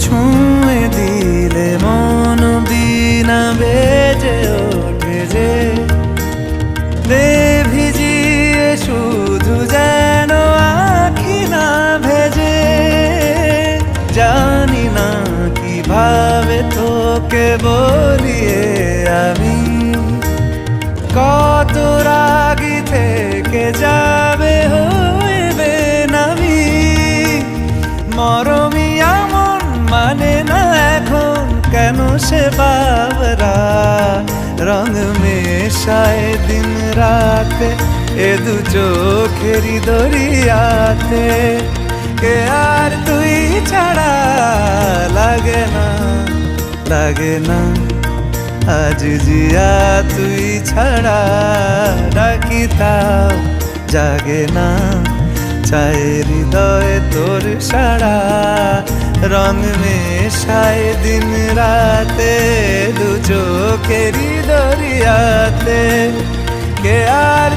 ছুঁয়ে দিলে মন বিনা বেজে ওঠে যে ভিজিয়ে শুধু যেন আখি না ভেজে। জানি না কিভাবে তোকে বলিয়ে আমি কত রাগি থেকে যাবে হইবে নামি। মরমি এমন মানে না এখন কেন সে বাবরা রং মেশায় দিন রাতে এ দু চোখেরই দরিয়াতে। কে আর তুই ছাড়া লাগে না লাগে না আজ জিয়া তুই ছাড়া ডাকি তাও জাগে না। চায় হৃদয় তোর সারা রং মেশায় দিন রাতে দু চোখেরই দরিয়াতে। কে আর